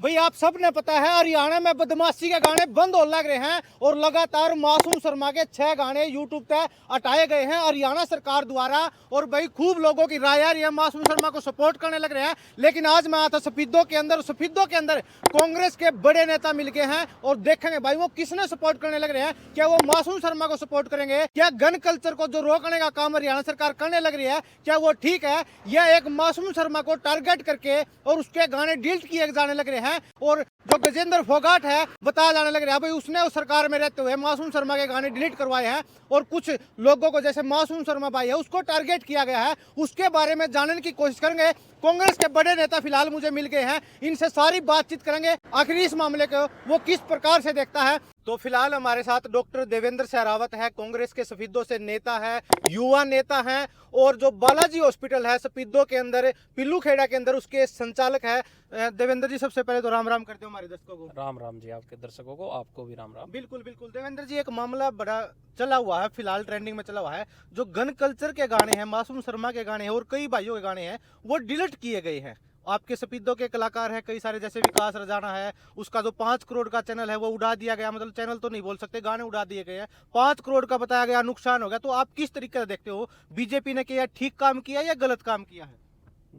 भाई आप सब ने पता है हरियाणा में बदमाशी के गाने बंद होने लग रहे हैं और लगातार मासूम शर्मा के 6 गाने यूट्यूब पे हटाए गए हैं हरियाणा सरकार द्वारा। और भाई खूब लोगों की राय आ रही है, मासूम शर्मा को सपोर्ट करने लग रहे हैं। लेकिन आज मैं आता सफीदों के अंदर, सफीदों के अंदर कांग्रेस के बड़े नेता मिल गए हैं और देखेंगे भाई वो किसने सपोर्ट करने लग रहे हैं। क्या वो मासूम शर्मा को सपोर्ट करेंगे? क्या गन कल्चर को जो रोकने का काम हरियाणा सरकार करने लग रही है क्या वो ठीक है, या एक मासूम शर्मा को टारगेट करके और उसके गाने डिलीट किए जाने लग रहे हैं? और जो गजेंद्र फोगाट है बताया जाने लग रहा है भाई उसने उस सरकार में रहते हुए मासूम शर्मा के गाने डिलीट करवाए हैं और कुछ लोगों को जैसे मासूम शर्मा भाई है उसको टारगेट किया गया है। उसके बारे में जानने की कोशिश करेंगे। कांग्रेस के बड़े नेता फिलहाल मुझे मिल गए हैं, इनसे सारी बातचीत करेंगे आखिर इस मामले को वो किस प्रकार से देखता है। तो फिलहाल हमारे साथ डॉक्टर देवेंद्र सहरावत है, कांग्रेस के सफीदों से नेता है, युवा नेता है और जो बालाजी हॉस्पिटल है सफीदों के अंदर पिल्लू खेड़ा के अंदर उसके संचालक है। देवेंद्र जी सबसे पहले तो राम राम करते हो हमारे दर्शकों को। राम राम जी, आपके दर्शकों को, आपको भी राम राम। बिल्कुल बिल्कुल देवेंद्र जी, एक मामला बड़ा चला हुआ है, फिलहाल ट्रेंडिंग में चला हुआ है। जो गन कल्चर के गाने हैं, मासूम शर्मा के गाने हैं और कई भाइयों के गाने हैं वो डिलीट किए गए हैं। आपके सफीदों के कलाकार हैं कई सारे, जैसे विकास रजाना है, उसका जो 5 करोड़ का चैनल है वो उड़ा दिया गया, मतलब चैनल तो नहीं बोल सकते, गाने उड़ा दिए गए हैं। 5 करोड़ का बताया गया नुकसान हो गया। तो आप किस तरीके से देखते हो, बीजेपी ने किया ठीक काम किया या गलत काम किया है?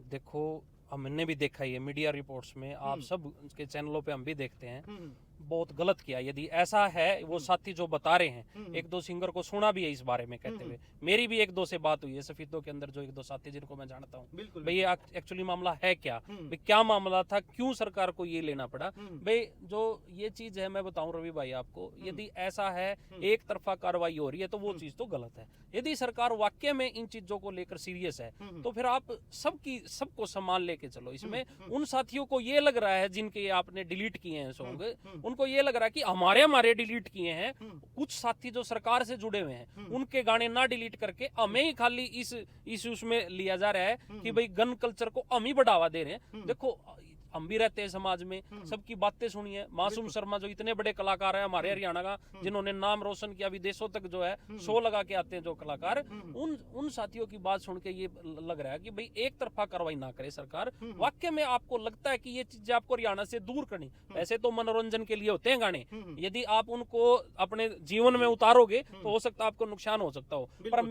देखो, हमने भी देखा ही है मीडिया रिपोर्ट्स में, आप सब के चैनलों पे हम भी देखते हैं, बहुत गलत किया। यदि ऐसा है, वो साथी जो बता रहे हैं, एक दो सिंगर को सुना भी है इस बारे में कहते हुए, मेरी भी एक दो से बात हुई है सफीदों के अंदर, जो एक दो साथी जिनको मैं जानता हूँ, भाई ये एक्चुअली मामला है क्या, भाई क्या मामला था, क्यों सरकार को ये लेना पड़ा। भाई जो ये चीज है, मैं बताऊं रवि भाई आपको, यदि ऐसा है एक तरफा कार्रवाई हो रही है तो वो चीज तो गलत है। यदि सरकार वाकई में इन चीजों को लेकर सीरियस है तो फिर आप सबको सम्मान लेके चलो। इसमें उन साथियों को ये लग रहा है जिनके आपने डिलीट किए हैं सॉन्ग, उनको ये लग रहा है कि हमारे डिलीट किए हैं। कुछ साथी जो सरकार से जुड़े हुए हैं उनके गाने ना डिलीट करके हमें ही खाली इस उसमें लिया जा रहा है कि भाई गन कल्चर को हम ही बढ़ावा दे रहे हैं। देखो, हम भी रहते हैं समाज में, सबकी बातें सुनिए। मासूम शर्मा जो इतने बड़े कलाकार है हमारे हरियाणा का, जिन्होंने नाम रोशन किया, विदेशों तक जो है शो लगा के आते हैं जो कलाकार, उन साथियों की बात सुन के ये लग रहा है कि भाई एक तरफा कार्रवाई ना करे सरकार। वाकई में आपको लगता है कि ये चीजें आपको हरियाणा से दूर करनी, वैसे तो मनोरंजन के लिए होते हैं गाने, यदि आप उनको अपने जीवन में उतारोगे तो हो सकता है आपको नुकसान हो सकता हो। पर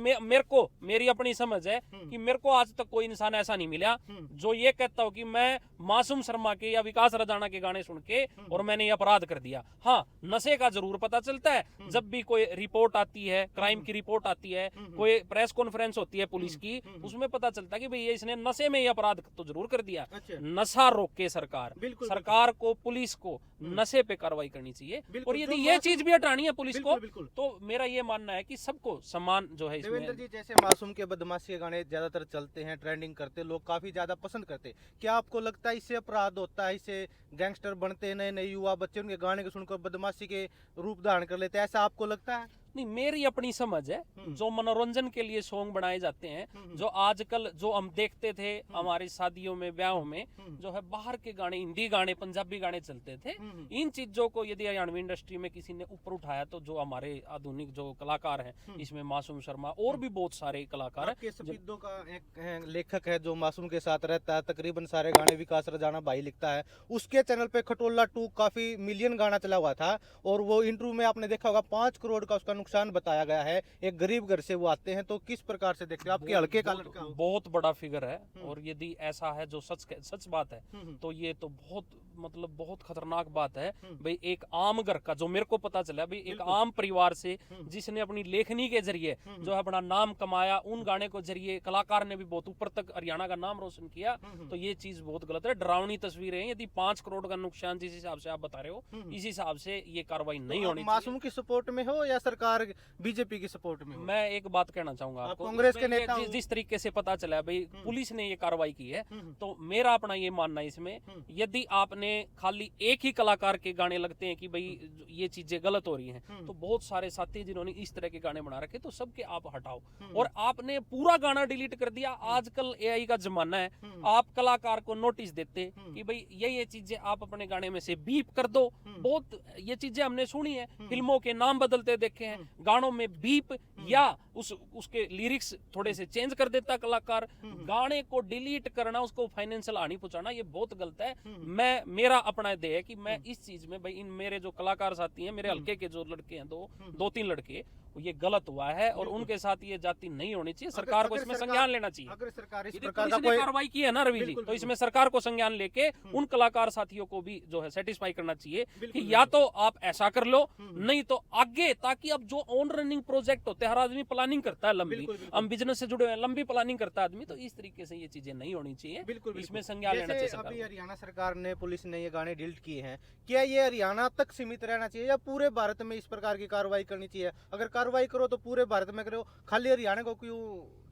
मेरी अपनी समझ है कि मेरे को आज तक कोई इंसान ऐसा नहीं मिला जो ये कहता हो कि मैं मासूम शर्मा के या विकास रजाना के गाने सुन के और मैंने ये अपराध कर दिया। हाँ, नशे का जरूर पता चलता है जब भी कोई रिपोर्ट आती है, क्राइम की रिपोर्ट आती है, कोई प्रेस कॉन्फ्रेंस होती है पुलिस की, उसमें पता चलता है कि भाई ये इसने नशे में ये अपराध तो जरूर कर दिया। नशा रोके सरकार को, पुलिस को नशे पे कार्रवाई करनी चाहिए। और यदि ये चीज भी हटानी है पुलिस को तो मेरा ये मानना है कि सबको सम्मान जो है देवेंद्र जी, जैसे मासूम के बदमाशी के गाने ज्यादातर चलते हैं, ट्रेंडिंग करते, लोग काफी ज्यादा पसंद करते, क्या आपको लगता है इससे अपराध होता है, इससे गैंगस्टर बनते हैं, नए नए युवा बच्चे उनके गाने को सुनकर बदमाशी के रूप धारण कर लेते हैं, ऐसा आपको लगता है? नहीं, मेरी अपनी समझ है, जो मनोरंजन के लिए सॉन्ग बनाए जाते हैं, जो आजकल जो हम देखते थे हमारी शादियों में, ब्याहों में, जो है बाहर के गाने, हिंदी गाने, पंजाबी गाने चलते थे, इन चीजों को यदि हरियाणवी इंडस्ट्री में किसी ने ऊपर उठाया तो जो हमारे आधुनिक जो कलाकार हैं, इसमें मासूम शर्मा और भी बहुत सारे कलाकार हैं। सफीदों का एक लेखक है जो मासूम के साथ रहता है, तकरीबन सारे गाने विकास रजाना भाई लिखता है, उसके चैनल पे खटोला 2 काफी मिलियन गाना चला हुआ था और वो इंटरव्यू में आपने देखा होगा 5 करोड़ का उसका नुकसान बताया गया है। एक गरीब घर से वो आते हैं, तो किस प्रकार से देखते हैं? आपके हल्के का लड़का बहुत बड़ा फिगर है और यदि ऐसा है जो सच बात है तो ये तो बहुत खतरनाक बात है। भाई एक आम घर का, जो मेरे को पता चला, भाई एक आम परिवार से जिसने अपनी लेखनी के जरिए जो है अपना नाम कमाया, उन गाने को जरिए कलाकार ने भी बहुत ऊपर तक हरियाणा का नाम रोशन किया, तो ये चीज बहुत गलत है। डरावनी तस्वीरें हैं। यदि 5 करोड़ का नुकसान जिस हिसाब से आप बता रहे हो, इस हिसाब से ये कार्रवाई नहीं होनी। मासूम की सपोर्ट में हो या सरकार बीजेपी की सपोर्ट में हो? मैं एक बात कहना चाहूंगा आपको, कांग्रेस के नेता जिस तरीके से पता चला भाई पुलिस ने ये कार्रवाई की है, तो मेरा अपना ये मानना है इसमें, यदि आपने खाली एक ही कलाकार के गाने लगते हैं कि भाई ये चीजें गलत हो रही हैं, तो बहुत सारे साथी जिन्होंने इस तरह के गाने बना रखे, तो सबके आप हटाओ। और आपने पूरा गाना डिलीट कर दिया, आजकल एआई का जमाना है, आप कलाकार को नोटिस देते कि भाई ये चीजें आप अपने गाने में से बीप कर दो। बहुत ये चीजें हमने सुनी है, फिल्मों के नाम बदलते देखे हैं, गानों में बीप या उसके लिरिक्स थोड़े से चेंज कर देता कलाकार, गाने को डिलीट करना, उसको फाइनेंशियल हानि पहुंचाना, ये बहुत गलत है। मेरा अपना ध्येय है कि मैं इस चीज में भाई, इन मेरे जो कलाकार साथी हैं, मेरे हल्के के जो लड़के हैं, दो तीन लड़के, ये गलत हुआ है और उनके साथ ये जाति नहीं होनी चाहिए। सरकार को इसमें संज्ञान लेना चाहिए। अगर सरकार इस यदि प्रकार पुलिस का ने कोई कार्रवाई की है ना रवि जी, तो इसमें सरकार को संज्ञान लेके उन कलाकार साथियों को भी जो है सेटिस्फाई करना चाहिए कि या तो आप ऐसा कर लो, नहीं तो आगे, ताकि अब जो ऑन रनिंग प्रोजेक्ट होते हैं, हर आदमी प्लानिंग करता है लंबी, हम बिजनेस से जुड़े हुए हैं, लंबी प्लानिंग करता है आदमी, तो इस तरीके से ये चीजें नहीं होनी चाहिए। बिल्कुल इसमें संज्ञान लेना चाहिए सरकार अभी को। हरियाणा सरकार ने, पुलिस ने ये गाने डिलीट किए हैं, क्या ये हरियाणा तक सीमित रहना चाहिए या पूरे भारत में इस प्रकार की कार्रवाई करनी चाहिए? अगर कार्रवाई करो तो पूरे भारत में करो, खाली हरियाणा को क्यों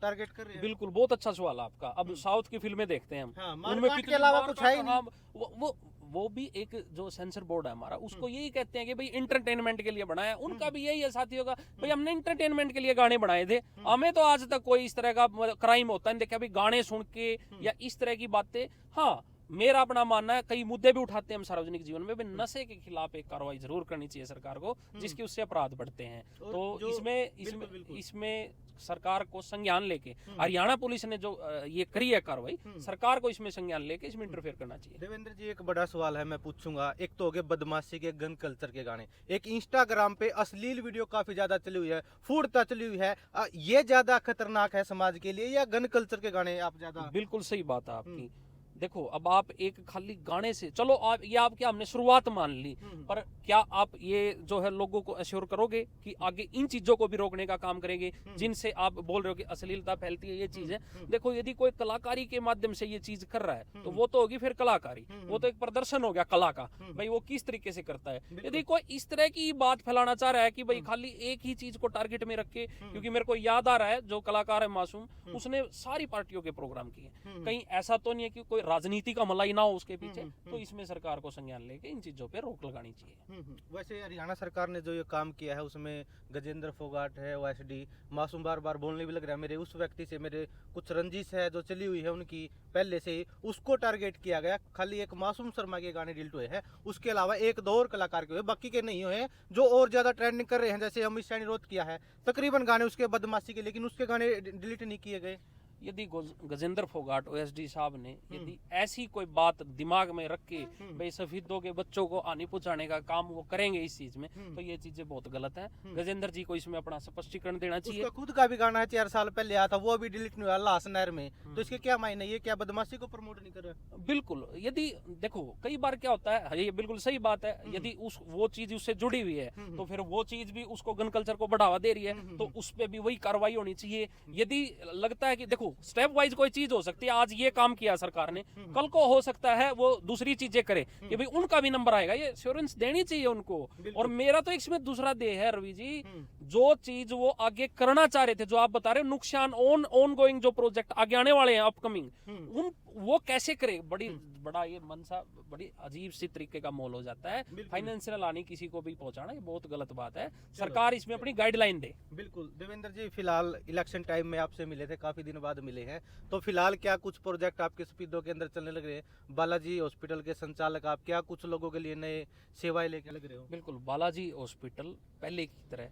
टारगेट कर रहे हैं? बिल्कुल, बहुत अच्छा सवाल आपका। अब साउथ की फिल्में देखते हैं हम, हाँ, उनमें मारकाट कितनी के अलावा मारकाट, कुछ है ही नहीं। हाँ, वो भी एक जो सेंसर बोर्ड है हमारा, उसको यही कहते हैं कि भाई इंटरटेनमेंट के लिए बनाया। उनका भी यही है साथियों का, भाई हमने इंटरटेनमेंट के लिए गाने बनाए थे, हमें तो आज तक कोई इस तरह का क्राइम होता नहीं देखा भाई गाने सुन के या इस तरह की बातें। हाँ, मेरा अपना मानना है, कई मुद्दे भी उठाते हैं हम सार्वजनिक जीवन में, नशे के खिलाफ एक कार्रवाई जरूर करनी चाहिए सरकार को, जिसकी उससे अपराध बढ़ते हैं। तो इसमें सरकार को संज्ञान लेके, हरियाणा पुलिस ने जो ये करी है कार्रवाई, सरकार को इसमें संज्ञान लेके इसमें इंटरफेयर करना चाहिए। देवेंद्र जी, एक बड़ा सवाल है, मैं पूछूंगा। एक तो हो गए बदमाशी के, गन कल्चर के गाने, एक इंस्टाग्राम पे अश्लील वीडियो काफी ज्यादा चली हुई है, फूडता चली हुई है, ये ज्यादा खतरनाक है समाज के लिए या गन कल्चर के गाने आप ज्यादा? बिल्कुल सही बात है आपकी। देखो, अब आप एक खाली गाने से, चलो आप ये आप क्या, हमने शुरुआत मान ली, पर क्या आप ये जो है लोगों को अश्योर करोगे कि आगे इन चीजों को भी रोकने का काम करेंगे जिनसे आप बोल रहे हो कि अश्लीलता फैलती है, ये चीज है। देखो, यदि कोई कलाकारी के माध्यम से ये चीज कर रहा है तो वो तो होगी फिर कलाकारी, वो तो एक प्रदर्शन हो गया कला का, भाई वो किस तरीके से करता है। यदि कोई इस तरह की बात फैलाना चाह रहा है कि भाई खाली एक ही चीज को टारगेट में रखे, क्योंकि मेरे को याद आ रहा है जो कलाकार है मासूम, उसने सारी पार्टियों के प्रोग्राम किए, कहीं ऐसा तो नहीं है कि कोई राजनीति का मलाई ना हो उसके पीछे, तो इसमें सरकार को संज्ञान लेके इन चीजों पे रोक लगानी चाहिए। वैसे हरियाणा सरकार ने जो ये काम किया है उसमें गजेंद्र फोगाट है, ओएसडी मासूम, बार बार बोलने भी लग रहा है, मेरे उस व्यक्ति से मेरे कुछ रंजिश है जो चली हुई है उनकी पहले से ही, उसको टारगेट किया गया। खाली एक मासूम शर्मा के गाने डिलीट हुए हैं, उसके अलावा एक दो और कलाकार के हुए, बाकी के नहीं हुए, जो और ज्यादा ट्रेंडिंग कर रहे हैं, जैसे अमित शाह ने विरोध किया है तकरीबन गाने उसके बदमाशी के, लेकिन उसके गाने डिलीट नहीं किए गए। यदि गजेंद्र फोगाट ओएसडी साहब ने यदि ऐसी कोई बात दिमाग में रख के भाई सफेदों के बच्चों को हानि पहुंचाने का काम वो करेंगे इस चीज में, तो ये चीजें बहुत गलत हैं। गजेंद्र जी को इसमें अपना स्पष्टीकरण देना चाहिए। उसका खुद का भी गाना है 4 साल पहले आया था, वो भी डिलीट नहीं हुआ, लाश नहर में, तो इसके क्या मायने, ये क्या बदमाशी को प्रमोट नहीं कर रहा? बिल्कुल, यदि देखो कई बार क्या होता है, ये बिल्कुल सही बात है, यदि वो चीज उससे जुड़ी हुई है तो फिर वो चीज भी उसको गन कल्चर को बढ़ावा दे रही है, तो उस पर भी वही कार्रवाई होनी चाहिए। यदि लगता है कि देखो स्टेप वाइज कोई चीज हो सकती है, आज ये काम किया सरकार ने, कल को हो सकता है वो दूसरी चीजें करे कि भाई उनका भी नंबर आएगा, ये एश्योरेंस देनी चाहिए उनको। और मेरा तो इसमें दूसरा ध्येय है रवि जी, जो चीज वो आगे करना चाह रहे थे, जो आप बता रहे हो नुकसान ऑन गोइंग जो प्रोजेक्ट आगे आने वाले हैं अपकमिंग, उन वो कैसे करे, बड़ा ये मनसा बड़ी अजीब सी तरीके का मोल हो जाता है। फाइनेंशियल हानि किसी को भी पहुंचाना ये बहुत गलत बात है, सरकार इसमें अपनी गाइडलाइन दे। बिल्कुल। देवेंद्र जी, फिलहाल इलेक्शन टाइम में आपसे मिले थे, काफी दिन बाद मिले हैं, तो फिलहाल क्या कुछ प्रोजेक्ट आपके स्पीडो के अंदर चलने लग रहे हैं? बालाजी हॉस्पिटल के संचालक आप क्या कुछ लोगों के लिए नए सेवाएं लेके लग रहे हो? बिल्कुल, बालाजी हॉस्पिटल पहले की तरह,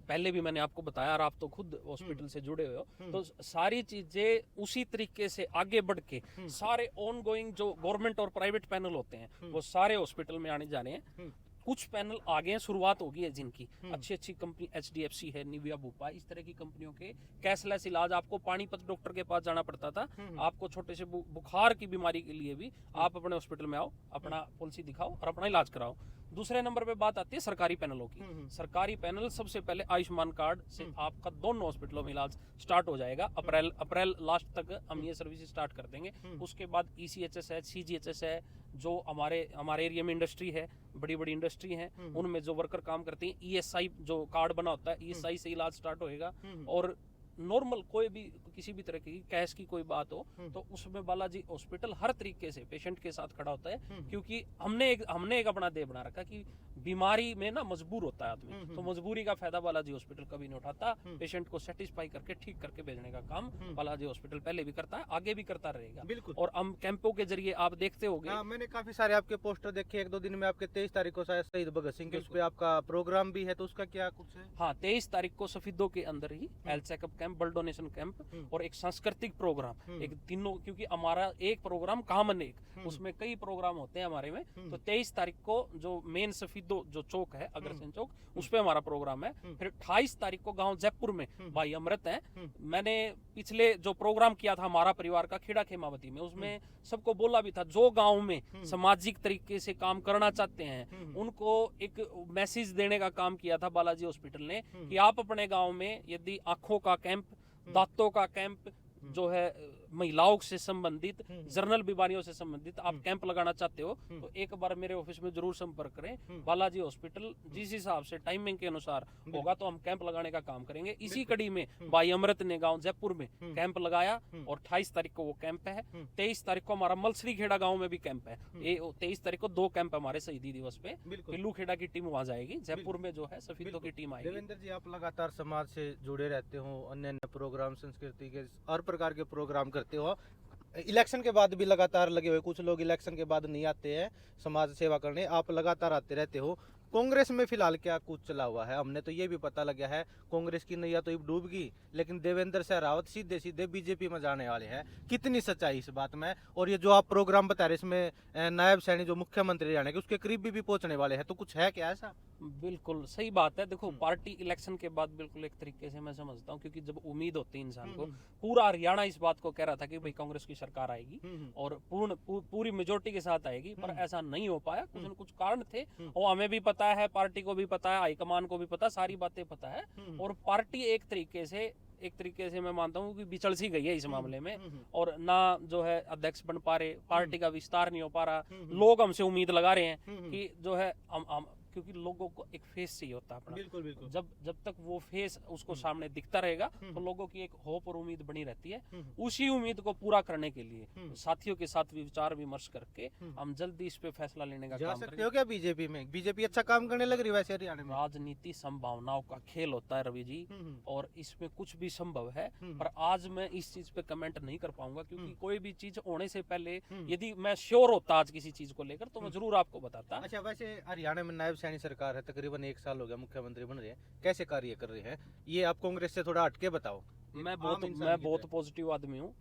पहले भी मैंने आपको बताया और आप तो खुद हॉस्पिटल से जुड़े हुए हो, तो सारी चीजें उसी तरीके से आगे बढ़ के सारे ऑन गोइंग जो गवर्नमेंट और प्राइवेट पैनल होते हैं वो सारे हॉस्पिटल में आने जा रहे हैं। कुछ पैनल आगे हैं, शुरुआत होगी है जिनकी, अच्छी कंपनी HDFC है, निविया भूपा, इस तरह की कंपनियों के कैशलेस इलाज, आपको पानीपत डॉक्टर के पास जाना पड़ता था, आपको छोटे से बुखार की बीमारी के लिए भी आप अपने हॉस्पिटल में आओ, अपना पॉलिसी दिखाओ और अपना इलाज कराओ। दूसरे नंबर पे बात आती है सरकारी पैनलों की। सरकारी पैनल सबसे पहले आयुष्मान कार्ड से आपका दोनों हॉस्पिटलों में इलाज स्टार्ट हो जाएगा। अप्रैल लास्ट तक हम ये सर्विस स्टार्ट कर देंगे। उसके बाद ECHS है, CGHS है, जो हमारे एरिया में इंडस्ट्री है, बड़ी बड़ी इंडस्ट्री है, उनमें जो वर्कर काम करते हैं, ESI जो कार्ड बना होता है, ESI से इलाज स्टार्ट होएगा। और नॉर्मल कोई भी किसी भी तरह की कैश की कोई बात हो तो उसमें बालाजी हॉस्पिटल हर तरीके से पेशेंट के साथ खड़ा होता है, क्योंकि हमने एक अपना ध्येय बना रखा कि बीमारी में ना मजबूर होता है आदमी, तो मजबूरी का फायदा बालाजी हॉस्पिटल कभी नहीं उठाता। पेशेंट को सेटिस्फाई करके ठीक करके भेजने का काम बालाजी हॉस्पिटल पहले भी करता है, आगे भी करता रहेगा। बिल्कुल। और हम कैंपों के जरिए आप देखते होंगे, हाँ, मैंने काफी सारे आपके पोस्टर देखे, 1-2 दिन में आपके 23 तारीख को शायद शहीद भगत सिंह के उस पे आपका प्रोग्राम भी है, तो उसका क्या कुछ है? हाँ 23 तारीख को सफीदों के अंदर ही health checkup camp, blood donation camp और एक सांस्कृतिक प्रोग्राम, एक तीनों, क्योंकि हमारा एक प्रोग्राम कॉमन, एक उसमें कई प्रोग्राम होते हैं हमारे में। तो 23 तारीख को जो मेन सफीदो जो चौक है अग्रसेन चौक, उस पे हमारा प्रोग्राम है। फिर 28 तारीख को गांव जयपुर में भाई अमृत है। मैंने पिछले जो प्रोग्राम किया था हमारा परिवार का खेड़ा खेमावती में, उसमें सबको बोला भी था जो गांव में सामाजिक तरीके से काम करना चाहते हैं उनको एक मैसेज देने का काम किया था बालाजी हॉस्पिटल ने, कि आप अपने गांव में यदि आंखों का कैंप, दांतों का कैंप, जो है महिलाओं से संबंधित, जर्नल बीमारियों से संबंधित आप कैंप लगाना चाहते हो तो एक बार मेरे ऑफिस में जरूर संपर्क करें। बालाजी हॉस्पिटल जिस हिसाब से टाइमिंग के अनुसार होगा तो हम कैंप लगाने का काम करेंगे। इसी कड़ी में भाई अमृत ने गांव जयपुर में कैंप लगाया और 28 तारीख को वो कैंप है। 23 तारीख को हमारा मलसरी खेड़ा गाँव में भी कैंप है। 23 तारीख को 2 कैंप हमारे शहीदी दिवस पे। पिल्लू खेड़ा की टीम वहां जाएगी, जयपुर में जो है सफीदों की टीम आएगी। देवेंद्र जी, आप लगातार समाज से जुड़े रहते हो, अन्य प्रोग्राम, संस्कृति के हर प्रकार के प्रोग्राम करते हो। इलेक्शन के बाद भी लगातार लगे हुए, कुछ लोग इलेक्शन के बाद नहीं आते हैं समाज सेवा करने, आप लगातार आते रहते हो। कांग्रेस में फिलहाल क्या कुछ चला हुआ है? हमने तो ये भी पता लगा है कांग्रेस की नैया तो डूब गई, लेकिन देवेंद्र सहरावत सीधे सीधे बीजेपी में जाने वाले हैं। कितनी सच्चाई इस बात में? और ये जो आप प्रोग्राम बता रहे इसमें नायब सैनी जो मुख्यमंत्री जाने के उसके करीब भी पहुंचने वाले हैं, तो कुछ है क्या ऐसा? बिल्कुल सही बात है। देखो पार्टी इलेक्शन के बाद बिल्कुल एक तरीके से मैं समझता हूँ, क्योंकि जब उम्मीद होती है इंसान को, पूरा हरियाणा इस बात को कह रहा था कि भाई कांग्रेस की सरकार आएगी और पूरी मेजोरिटी के साथ आएगी, पर ऐसा नहीं हो पाया। कुछ न कुछ कारण थे और हमें भी पता है, पार्टी को भी पता है, हाईकमान को भी पता, सारी बातें पता है। और पार्टी एक तरीके से मैं मानता हूँ कि बिछड़ सी गई है इस मामले में, और ना जो है अध्यक्ष बन पा रहे, पार्टी का विस्तार नहीं हो पा रहा। लोग हमसे उम्मीद लगा रहे हैं कि जो है हम क्योंकि लोगों को एक फेस चाहिए होता है अपना। बिल्कुल बिल्कुल। जब तक वो फेस उसको सामने दिखता रहेगा तो लोगों की एक होप और उम्मीद बनी रहती है। उसी उम्मीद को पूरा करने के लिए साथियों के साथ विचार विमर्श करके हम जल्दी इस पे फैसला लेने का जा काम सकते करेंगे। हो क्या बीजेपी में? बीजेपी अच्छा काम करने लग रही है वैसे हरियाणा में। राजनीति संभावनाओं का खेल होता है रवि जी, और इसमें कुछ भी संभव है। पर आज मैं इस चीज पे कमेंट नहीं कर पाऊंगा, क्योंकि कोई भी चीज होने से पहले यदि मैं श्योर होता आज किसी चीज को लेकर तो मैं जरूर आपको बताता। अच्छा, वैसे हरियाणा में नायब सैनी सरकार है, तकरीबन 1 साल हो गया मुख्यमंत्री बन रहे हैं, कैसे कार्य कर रहे हैं ये आप कांग्रेस से थोड़ा हटके बताओ। मैं बहुत पॉजिटिव आदमी हूँ।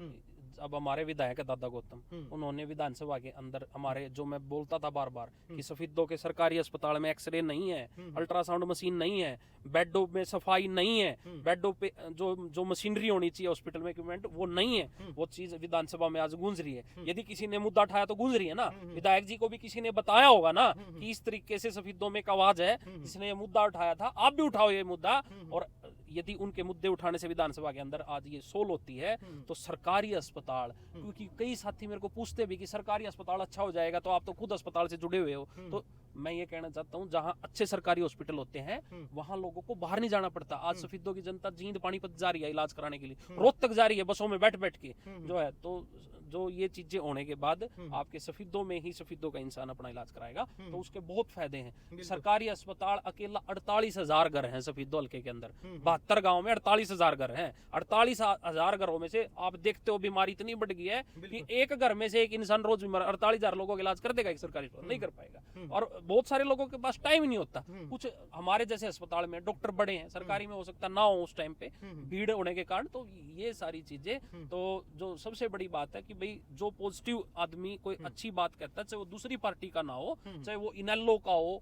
अब हमारे विधायक है दादा गौतम, उन्होंने विधानसभा के अंदर हमारे, जो मैं बोलता था बार बार कि सफीदों के सरकारी अस्पताल में एक्सरे नहीं है, अल्ट्रासाउंड मशीन नहीं है, बेडों में सफाई नहीं है, बेडों पे जो मशीनरी होनी चाहिए हॉस्पिटल में, इक्विपमेंट वो नहीं है, वो चीज विधानसभा में आज गूंज रही है। यदि किसी ने मुद्दा उठाया तो गूंज रही है ना, विधायक जी को भी किसी ने बताया होगा ना कि इस तरीके से सफीदों में एक आवाज है, जिसने ये मुद्दा उठाया था, आप भी उठाओ ये मुद्दा। और यदि उनके मुद्दे उठाने से विधानसभा के अंदर आज ये सोल होती है तो सरकारी अस्पताल, क्योंकि कई साथी मेरे को पूछते भी कि सरकारी अस्पताल अच्छा हो जाएगा, तो आप तो खुद अस्पताल से जुड़े हुए हो, तो मैं ये कहना चाहता हूँ जहाँ अच्छे सरकारी हॉस्पिटल होते हैं वहाँ लोगों को बाहर नहीं जाना पड़ता। आज सफीदों की जनता जींद पानीपत जा रही है इलाज कराने के लिए, रोहतक जा रही है बसों में बैठ बैठ के जो है। तो जो ये चीजें होने के बाद आपके सफीदों में ही सफीदों का इंसान अपना इलाज कराएगा, तो उसके बहुत फायदे हैं। सरकारी अस्पताल अकेला 48,000 घर हैं सफीदों हल्के के अंदर, 72 गाँव में 48,000 घर हैं। 48,000 घरों में से आप देखते हो बीमारी इतनी बढ़ गई है कि एक घर में से एक इंसान रोज बीमार, 48,000 लोगों का इलाज कर देगा एक सरकारी अस्पताल? नहीं कर पाएगा। और बहुत सारे लोगों के पास टाइम नहीं होता। कुछ हमारे जैसे अस्पताल में डॉक्टर बड़े हैं, सरकारी में हो सकता ना हो उस टाइम पे भीड़ होने के कारण। तो ये सारी चीजें, तो जो सबसे बड़ी बात है कि भाई जो पॉजिटिव आदमी कोई अच्छी बात कहता है, चाहे वो दूसरी पार्टी का ना हो, चाहे वो इनेलो का हो,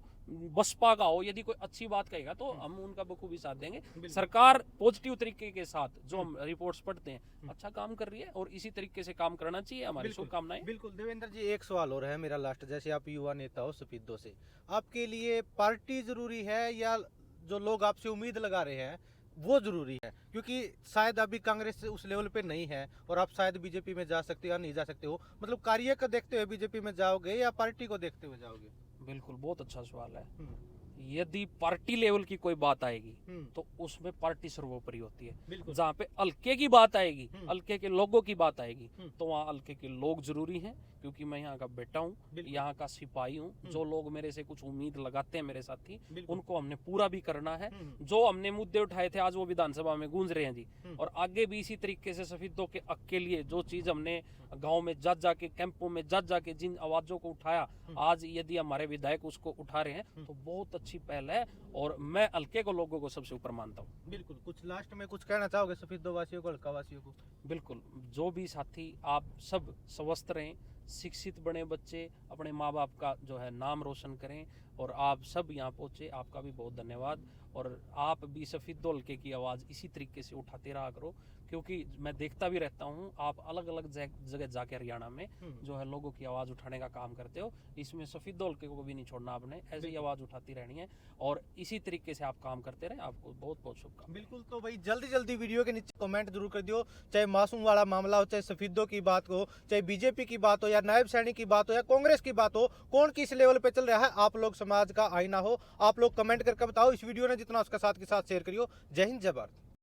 बसपा का हो, यदि कोई अच्छी बात कहेगा तो हम उनका बखूबी साथ देंगे। सरकार पॉजिटिव तरीके के साथ जो हम रिपोर्ट्स पढ़ते हैं अच्छा काम कर रही है और इसी तरीके से काम करना चाहिए। हमारी शुभकामनाएं। बिल्कुल देवेंद्र जी, एक सवाल और है मेरा लास्ट। जैसे आप युवा नेता हो सफीदों से, आपके लिए पार्टी जरूरी है या जो लोग आपसे उम्मीद लगा रहे हैं वो जरूरी है? क्योंकि शायद अभी कांग्रेस उस लेवल पे नहीं है और आप शायद बीजेपी में जा सकते हो या नहीं जा सकते हो, मतलब कार्य को देखते हुए बीजेपी में जाओगे या पार्टी को देखते हुए जाओगे? बिल्कुल, बहुत अच्छा सवाल है। यदि पार्टी लेवल की कोई बात आएगी तो उसमें पार्टी सर्वोपरि होती है। बिल्कुल। जहाँ पे हल्के की बात आएगी, हम्म। हल्के के लोगों की बात आएगी, तो वहाँ हल्के के लोग जरूरी हैं, क्योंकि मैं यहाँ का बेटा हूँ, बिल्कुल। यहाँ का सिपाही हूँ। जो लोग मेरे से कुछ उम्मीद लगाते हैं मेरे साथी, बिल्कुल। उनको हमने पूरा भी करना है। हम्म। जो हमने मुद्दे उठाए थे आज वो विधानसभा में गूंज रहे हैं जी, हम्म। और आगे भी इसी तरीके से सफेदों के हक के लिए जो चीज हमने गांव में जा जाके, कैंपों में जा जाके जिन आवाजों को उठाया, आज यदि हमारे विधायक उसको उठा रहे हैं तो बहुत अच्छी पहल है, और मैं हल्के को लोगों को सबसे ऊपर मानता हूँ। बिल्कुल। कुछ लास्ट में कुछ कहना चाहोगे सफेदो वासियों को, हल्का वासियों को? बिल्कुल, जो भी साथी आप सब स्वस्थ रहें, शिक्षित बने बच्चे, अपने माँ बाप का जो है नाम रोशन करें, और आप सब यहाँ पहुँचे, आपका भी बहुत धन्यवाद। और आप भी सफेदो हल्के की आवाज़ इसी तरीके से उठाते रहा करो, क्योंकि मैं देखता भी रहता हूँ आप अलग अलग जगह जाके हरियाणा में जो है लोगों की आवाज़ उठाने का काम करते हो। इसमें सफेदो हल्के को भी नहीं छोड़ना आपने, ऐसी आवाज़ उठाती रहनी है, और इसी तरीके से आप काम करते रहें। आपको बहुत बहुत शुभकामनाएं। बिल्कुल। तो भाई जल्दी जल्दी वीडियो के नीचे कमेंट जरूर कर दियो, चाहे मासूम वाला मामला हो, चाहे सफेदों की बात हो, चाहे बीजेपी की बात हो, या नायब सैनिक की बात हो, या कांग्रेस की बात हो, कौन किस लेवल पे चल रहा है, आप लोग समाज का आईना हो, आप लोग कमेंट करके बताओ। इस वीडियो ने जितना उसका साथ के साथ शेयर करियो। जय हिंद, जय भारत।